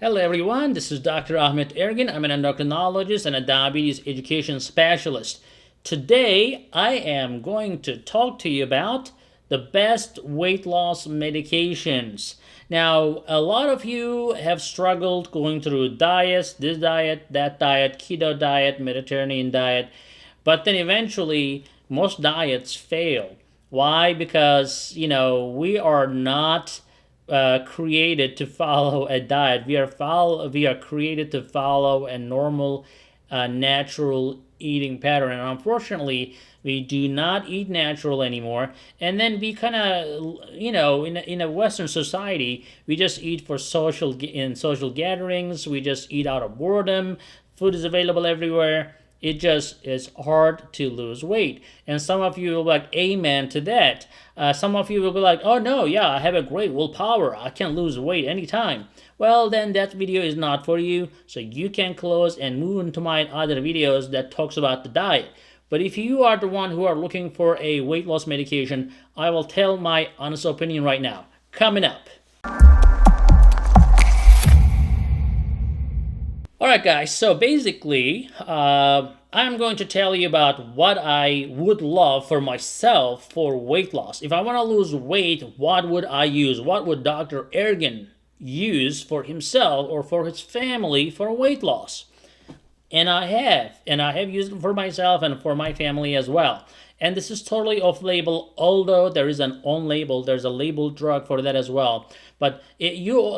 Hello everyone, this is Dr. Ahmed Ergin. I'm an endocrinologist and a diabetes education specialist. Today I am going to talk to you about the best weight loss medications. Now, a lot of you have struggled going through diets, this diet, that diet, keto diet, Mediterranean diet, but then eventually most diets fail. Why? Because, we are not created to follow a diet. We are created to follow a normal, natural eating pattern. And unfortunately, we do not eat natural anymore. And then we kind of, in a Western society, we just eat for in social gatherings. We just eat out of boredom. Food is available everywhere. It just is hard to lose weight. And some of you will be like, amen to that. Some of you will be like, oh no, yeah, I have a great willpower. I can lose weight anytime. Well, then that video is not for you. So you can close and move into my other videos that talks about the diet. But if you are the one who are looking for a weight loss medication, I will tell my honest opinion right now. Coming up. Alright guys, so basically, I'm going to tell you about what I would love for myself for weight loss. If I want to lose weight, what would I use? What would Dr. Ergin use for himself or for his family for weight loss? And I have used it for myself and for my family as well. And this is totally off-label, although there is an on-label, there's a labeled drug for that as well. But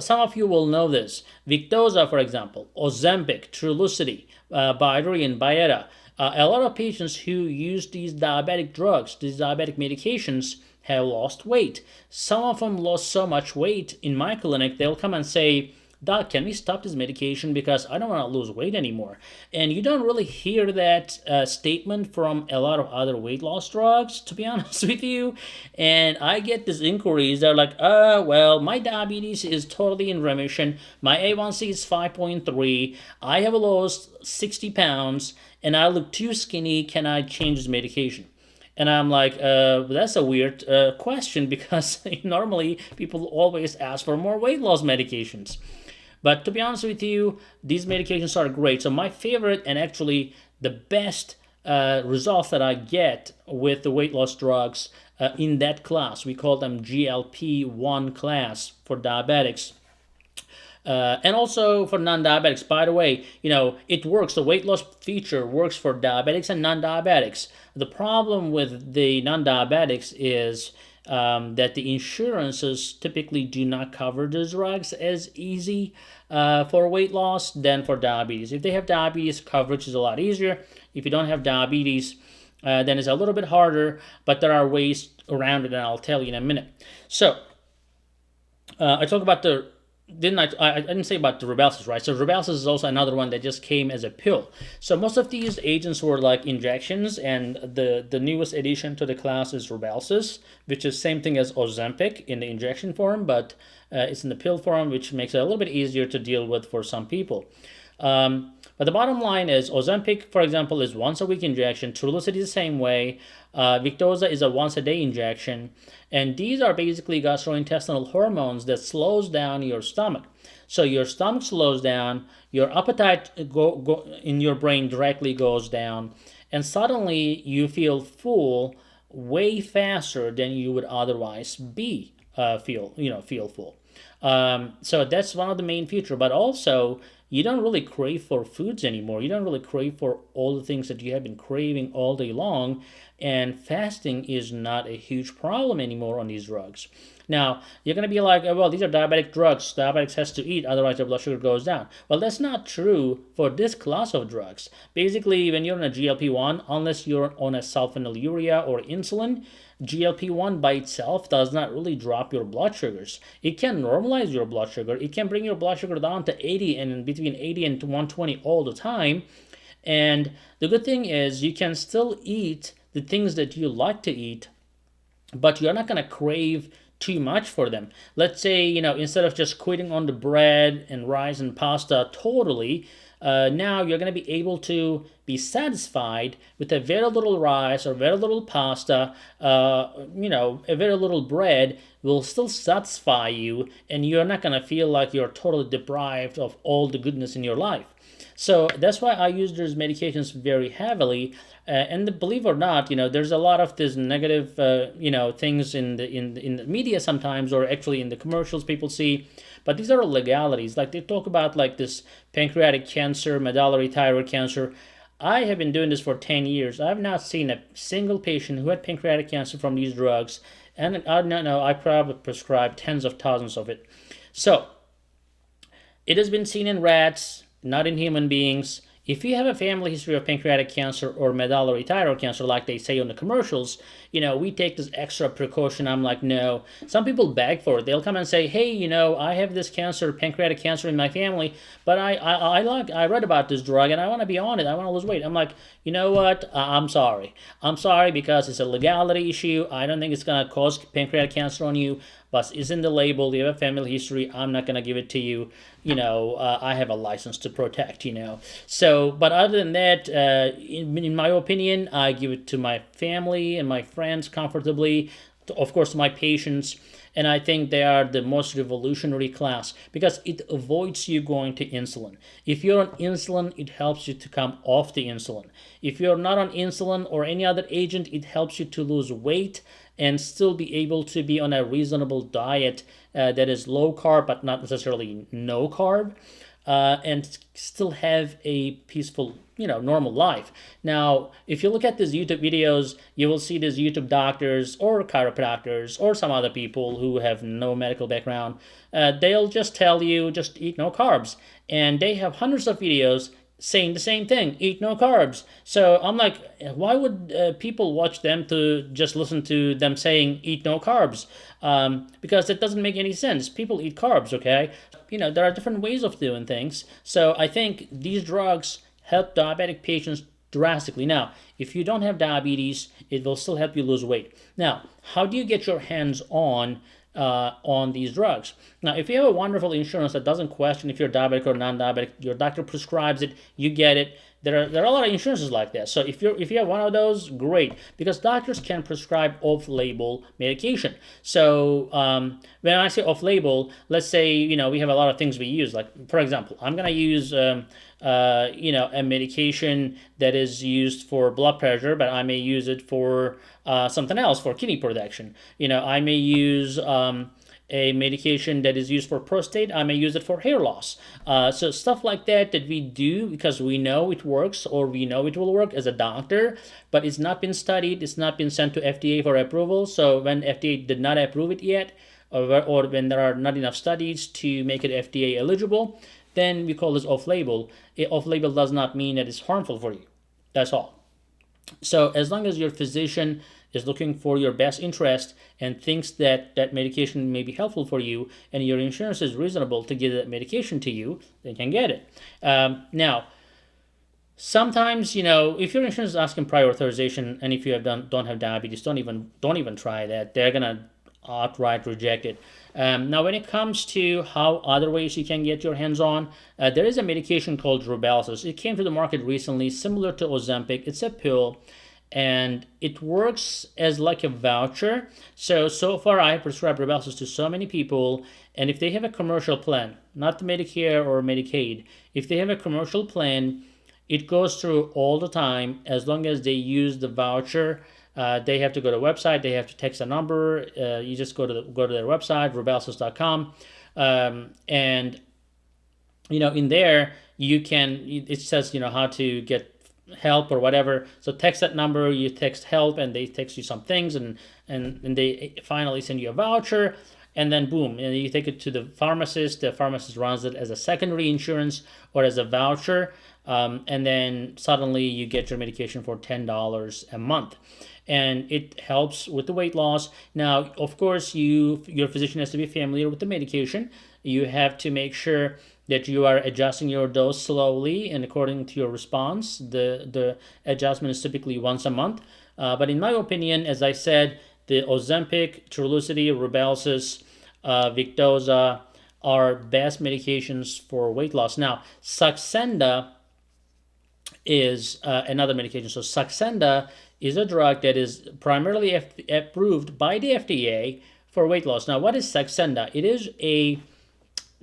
some of you will know this. Victoza, for example, Ozempic, Trulicity, Bydureon, Byetta. A lot of patients who use these diabetic drugs, these diabetic medications, have lost weight. Some of them lost so much weight in my clinic, they'll come and say, Doc, can we stop this medication because I don't want to lose weight anymore? And you don't really hear that statement from a lot of other weight loss drugs, to be honest with you. And I get these inquiries. They're like, well, my diabetes is totally in remission. My A1C is 5.3. I have lost 60 pounds and I look too skinny. Can I change this medication? And I'm like, that's a weird question because normally people always ask for more weight loss medications. But to be honest with you, these medications are great. So my favorite and actually the best results that I get with the weight loss drugs in that class, we call them GLP-1 class for diabetics. And also for non-diabetics. By the way, it works. The weight loss feature works for diabetics and non-diabetics. The problem with the non-diabetics is that the insurances typically do not cover the drugs as easy for weight loss than for diabetes. If they have diabetes, coverage is a lot easier. If you don't have diabetes, then it's a little bit harder, but there are ways around it, and I'll tell you in a minute. So, I talk about I didn't say about the Rybelsus, right? So Rybelsus is also another one that just came as a pill. So most of these agents were like injections, and the newest addition to the class is Rybelsus, which is same thing as Ozempic in the injection form, but it's in the pill form, which makes it a little bit easier to deal with for some people. But the bottom line is Ozempic, for example, is once a week injection. Trulicity is the same way. Victoza is a once a day injection. And these are basically gastrointestinal hormones that slows down your stomach. So your stomach slows down, your appetite in your brain directly goes down, and suddenly you feel full way faster than you would otherwise feel full. So that's one of the main features. But also, you don't really crave for foods anymore. You don't really crave for all the things that you have been craving all day long. And fasting is not a huge problem anymore on these drugs. Now, you're going to be like, well, these are diabetic drugs. Diabetics has to eat, otherwise their blood sugar goes down. Well, that's not true for this class of drugs. Basically, when you're on a GLP-1, unless you're on a sulfonylurea or insulin, GLP-1 by itself does not really drop your blood sugars. It can normalize your blood sugar. It can bring your blood sugar down to 80 and between 80 and 120 all the time. And the good thing is you can still eat the things that you like to eat, but you're not going to crave too much for them. Let's say, instead of just quitting on the bread and rice and pasta totally, now you're going to be able to be satisfied with a very little rice or very little pasta. A very little bread will still satisfy you, and you're not going to feel like you're totally deprived of all the goodness in your life. So that's why I use those medications very heavily. And believe it or not, there's a lot of this negative, things in the media sometimes, or actually in the commercials people see. But these are legalities. Like they talk about like this pancreatic cancer, medullary thyroid cancer. I have been doing this for 10 years. I have not seen a single patient who had pancreatic cancer from these drugs. And I don't know, I probably prescribed tens of thousands of it. So it has been seen in rats, not in human beings. If you have a family history of pancreatic cancer or medullary thyroid cancer, like they say on the commercials, we take this extra precaution. I'm like, no. Some people beg for it. They'll come and say, hey, I have this cancer, pancreatic cancer in my family, but I read about this drug and I want to be on it. I want to lose weight. I'm like, you know what? I'm sorry. I'm sorry because it's a legality issue. I don't think it's going to cause pancreatic cancer on you, but it's in the label. You have a family history. I'm not going to give it to you. I have a license to protect, So, but other than that, in my opinion, I give it to my family and my friends comfortably, of course, my patients. And I think they are the most revolutionary class because it avoids you going to insulin. If you're on insulin, it helps you to come off the insulin. If you're not on insulin or any other agent, it helps you to lose weight and still be able to be on a reasonable diet that is low carb but not necessarily no carb, and still have a peaceful, normal life. Now, if you look at these YouTube videos, you will see these YouTube doctors or chiropractors or some other people who have no medical background. They'll just tell you, just eat no carbs. And they have hundreds of videos saying the same thing, eat no carbs. So I'm like, why would people watch them to just listen to them saying eat no carbs? Because it doesn't make any sense. People eat carbs, okay? There are different ways of doing things. So I think these drugs help diabetic patients drastically. Now, if you don't have diabetes, it will still help you lose weight. Now, how do you get your hands on these drugs? Now, if you have a wonderful insurance that doesn't question if you're diabetic or non-diabetic, your doctor prescribes it, you get it. There are a lot of insurances like that. So if you have one of those, great, because doctors can prescribe off-label medication. So when I say off-label, let's say we have a lot of things we use. Like for example, I'm gonna use a medication that is used for blood pressure, but I may use it for something else, for kidney protection. I may use a medication that is used for prostate. I may use it for hair loss. So stuff like that we do because we know it works or we know it will work as a doctor, but it's not been studied. It's not been sent to FDA for approval. So when FDA did not approve it yet, or when there are not enough studies to make it FDA eligible, then we call this off-label. Off-label does not mean that it's harmful for you. That's all. So as long as your physician is looking for your best interest and thinks that that medication may be helpful for you and your insurance is reasonable to give that medication to you, they can get it. Now, sometimes, if your insurance is asking prior authorization and if you don't have diabetes, don't even try that. They're gonna outright reject it. Now, when it comes to how other ways you can get your hands on, there is a medication called Rybelsus. It came to the market recently, similar to Ozempic. It's a pill, and it works as like a voucher. So far, I have prescribed Rybelsus to so many people, and if they have a commercial plan, not the Medicare or Medicaid, if they have a commercial plan, it goes through all the time as long as they use the voucher. They have to go to a website. They have to text a number. You just go to their website, rybelsus.com, and in there you can. It says how to get help or whatever. So text that number. You text help, and they text you some things, and they finally send you a voucher. And then boom, and you take it to the pharmacist. The pharmacist runs it as a secondary insurance or as a voucher, and then suddenly you get your medication for $10 a month. And it helps with the weight loss. Now, of course, your physician has to be familiar with the medication. You have to make sure that you are adjusting your dose slowly and according to your response. The adjustment is typically once a month. But in my opinion, as I said, the Ozempic, Trulicity, Rybelsus, Victoza are best medications for weight loss. Now, Saxenda is another medication. So Saxenda is a drug that is primarily approved by the FDA for weight loss. Now, what is Saxenda? It is a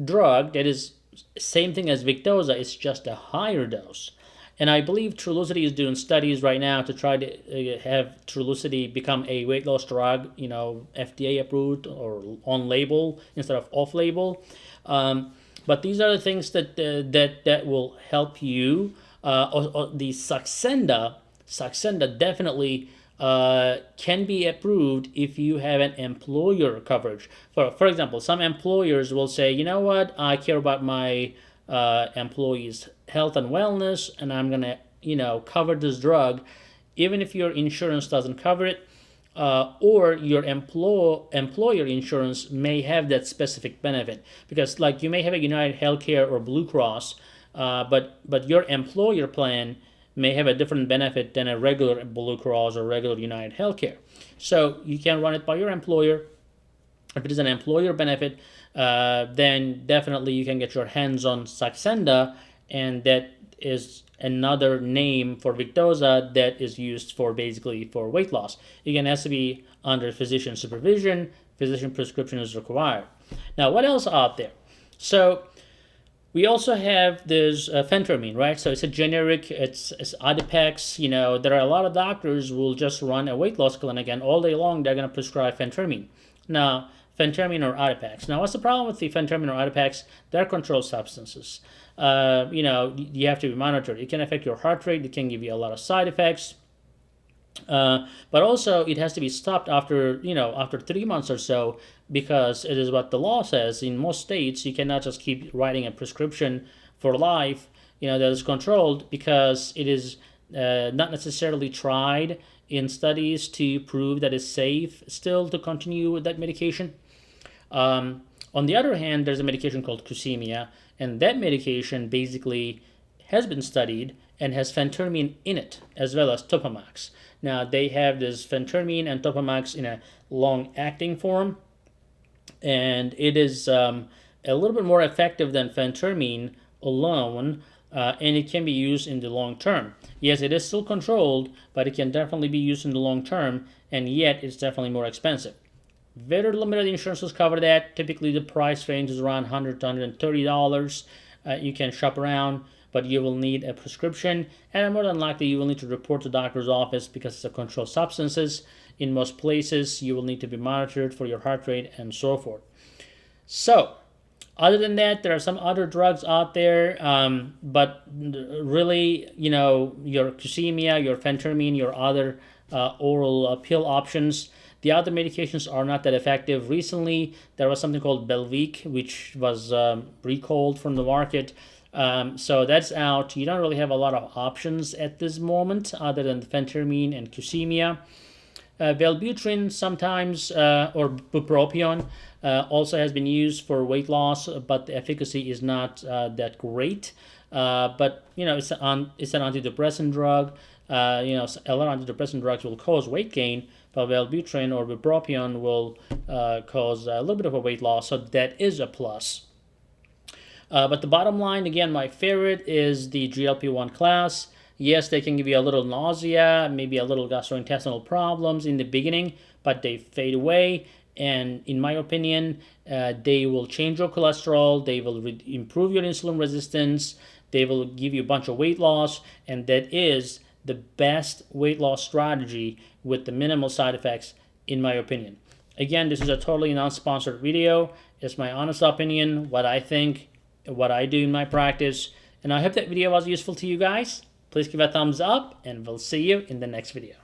drug that is same thing as Victoza. It's just a higher dose. And I believe Trulicity is doing studies right now to try to have Trulicity become a weight loss drug, FDA approved or on label instead of off label. But these are the things that will help you. The Saxenda definitely can be approved if you have an employer coverage. For example, some employers will say, you know what, I care about my employees' health and wellness, and I'm gonna, cover this drug, even if your insurance doesn't cover it, or your employer insurance may have that specific benefit. Because, like, you may have a United Healthcare or Blue Cross, but your employer plan may have a different benefit than a regular Blue Cross or regular United Healthcare. So you can run it by your employer. If it is an employer benefit, then definitely you can get your hands on Saxenda, and that is another name for Victoza that is used for basically for weight loss. Again, it has to be under physician supervision. Physician prescription is required. Now, what else out there? So we also have this phentermine, right? So it's a generic, it's Adipex. There are a lot of doctors who will just run a weight loss clinic, and all day long they're going to prescribe phentermine. Now, phentermine or Adipex. Now, what's the problem with the phentermine or Adipex? They're controlled substances. You have to be monitored. It can affect your heart rate. It can give you a lot of side effects. But also, it has to be stopped after 3 months or so, because it is what the law says. In most states, you cannot just keep writing a prescription for life, that is controlled, because it is not necessarily tried in studies to prove that it's safe still to continue with that medication. On the other hand, there's a medication called Cusimia, and that medication basically has been studied and has phentermine in it, as well as Topamax. Now, they have this phentermine and Topamax in a long-acting form, and it is a little bit more effective than phentermine alone, and it can be used in the long term. Yes, it is still controlled, but it can definitely be used in the long term, and yet it's definitely more expensive. Very limited insurances cover that. Typically, the price range is around $100 to $130. You can shop around, but you will need a prescription, and more than likely you will need to report to the doctor's office because it's a controlled substances. In most places, you will need to be monitored for your heart rate and so forth. So, other than that, there are some other drugs out there, but really, your Cusimia, your phentermine, your other oral pill options, the other medications are not that effective. Recently, there was something called Belviq, which was recalled from the market. So that's out. You don't really have a lot of options at this moment other than phentermine and Cusimia. Wellbutrin sometimes, or bupropion, also has been used for weight loss, but the efficacy is not that great. But it's an antidepressant drug. A lot of antidepressant drugs will cause weight gain, but Wellbutrin or bupropion will cause a little bit of a weight loss, so that is a plus. But the bottom line, again, my favorite is the GLP-1 class. Yes, they can give you a little nausea, maybe a little gastrointestinal problems in the beginning, but they fade away. And in my opinion, they will change your cholesterol, they will improve your insulin resistance, they will give you a bunch of weight loss, and that is the best weight loss strategy with the minimal side effects, in my opinion. Again, this is a totally non-sponsored video. It's my honest opinion, what I think, what I do in my practice, and I hope that video was useful to you guys. Please give a thumbs up, and we'll see you in the next video.